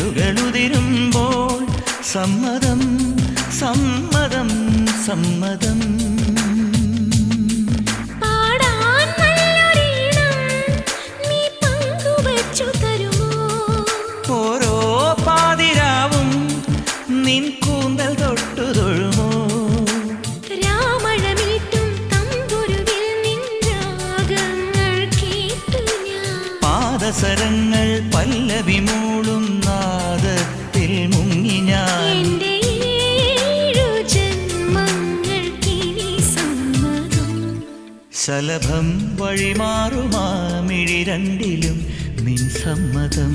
ഈരലുകളുതിരുമ്പോൾ സമ്മതം സമ്മതം സമ്മതം. ഓരോ പാതിരാവും നിൻ കൂന്തൽ തൊട്ടു തൊഴുമോ? പാദസരങ്ങൾ പല്ലവി മൂളും നാദത്തിൽ മുങ്ങി ഞാൻ. ശലഭം വഴിമാറുമാ മിഴി രണ്ടിലും നിൻ സമ്മതം.